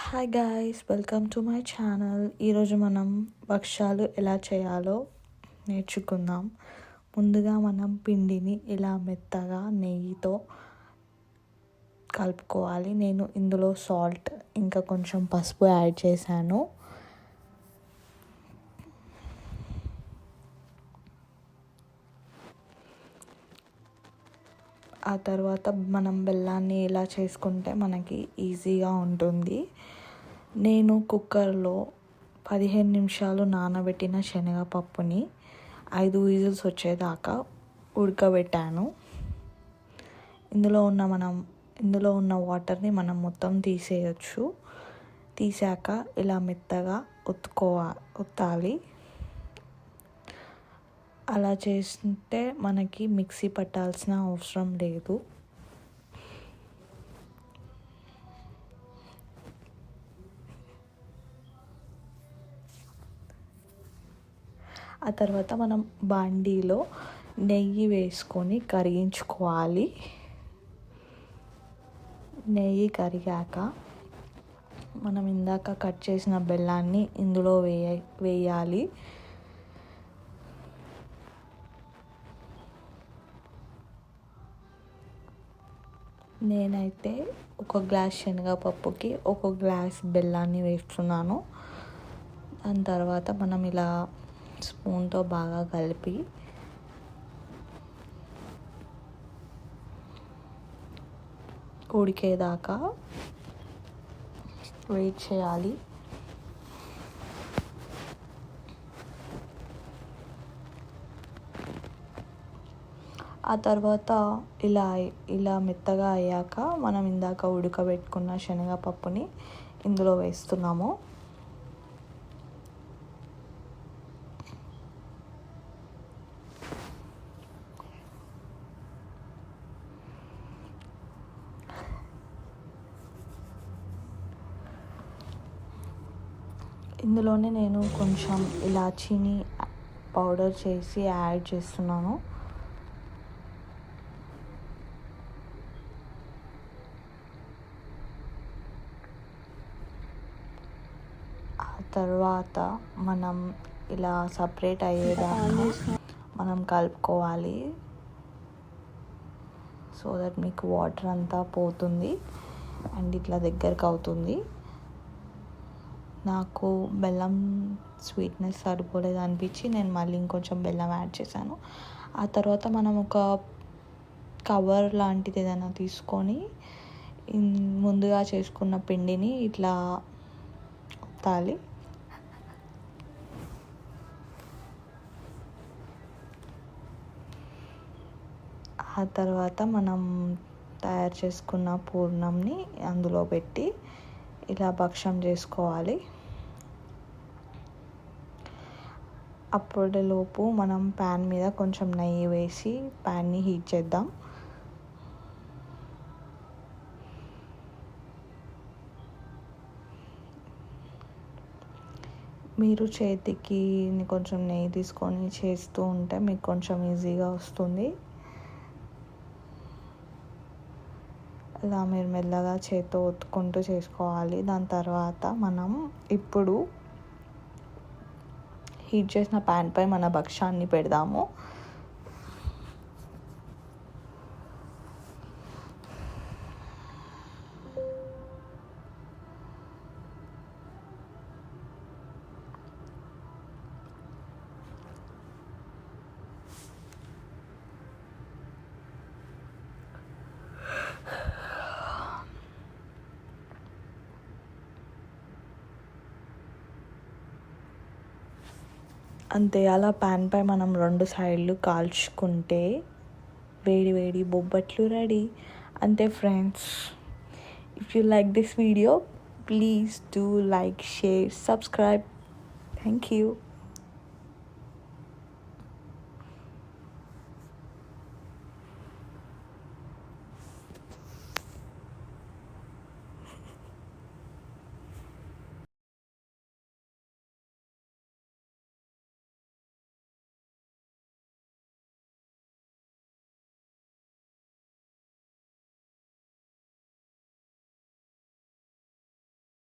Hi guys, welcome to my channel. ఈరోజు మనం భక్షాలు ఎలా చేయాలో నేర్చుకుందాం. ముందుగా మనం పిండిని ఇలా మెత్తగా నెయ్యితో కలుపుకోవాలి. నేను ఇందులో సాల్ట్ ఇంకా కొంచెం పసుపు యాడ్ చేశాను. ఆ తర్వాత మనం బెల్లాన్ని ఇలా చేసుకుంటే మనకి ఈజీగా ఉంటుంది. నేను కుక్కర్లో 15 నిమిషాలు నానబెట్టిన శనగపప్పుని 5 విజిల్స్ వచ్చేదాకా ఉడకబెట్టాను. ఇందులో ఉన్న వాటర్ని మనం మొత్తం తీసేయచ్చు. తీసాక ఇలా మెత్తగా ఒత్తాలి. అలా చేస్తే మనకి మిక్సీ పట్టాల్సిన అవసరం లేదు. ఆ తర్వాత మనం బాండీలో నెయ్యి వేసుకొని కరిగించుకోవాలి. నెయ్యి కరిగాక మనం ఇందాక కట్ చేసిన బెల్లాన్ని ఇందులో వేయాలి. నేనైతే ఒక గ్లాస్ శనగపప్పుకి ఒక గ్లాస్ బెల్లాన్ని వేస్తున్నాను. దాని తర్వాత మనం ఇలా స్పూన్తో బాగా కలిపి ఉడికేదాకా వెయిట్ చేయాలి. ఆ తర్వాత ఇలా మెత్తగా అయ్యాక మనం ఇందాక ఉడకబెట్టుకున్న శనగపప్పుని ఇందులో వేస్తున్నాము. ఇందులోనే నేను కొంచెం ఇలాచీని పౌడర్ చేసి యాడ్ చేస్తున్నాను. తర్వాత మనం ఇలా సపరేట్ అయ్యేదాకా మనం కలుపుకోవాలి. సో దట్ మీకు వాటర్ అంతా పోతుంది అండ్ ఇట్లా దగ్గరకు అవుతుంది. నాకు బెల్లం స్వీట్నెస్ సరిపోలేదు అనిపించి నేను మళ్ళీ ఇంకొంచెం బెల్లం యాడ్ చేశాను. ఆ తర్వాత మనం ఒక కవర్ లాంటిది ఏదైనా తీసుకొని ముందుగా చేసుకున్న పిండిని ఇట్లా ఒత్తాలి. ఆ తర్వాత మనం తయారు చేసుకున్న పూర్ణంని అందులో పెట్టి ఇలా భక్షం చేసుకోవాలి. అప్పటిలోపు మనం ప్యాన్ మీద కొంచెం నెయ్యి వేసి ప్యాన్ని హీట్ చేద్దాం. మీరు చేతికి కొంచెం నెయ్యి తీసుకొని చేస్తూ ఉంటే మీకు కొంచెం ఈజీగా వస్తుంది. ఇలా మీరు మెల్లగా చేత్తో ఒత్తుకుంటూ చేసుకోవాలి. దాని తర్వాత మనం ఇప్పుడు హీట్ చేసిన ప్యాన్పై మన భక్షాన్ని పెడదాము. అంతే, అలా ప్యాన్పై మనం 2 సైడ్లు కాల్చుకుంటే వేడి వేడి బొబ్బట్లు రెడీ. అంతే friends. If you like this video, please do like, share, subscribe. Thank you.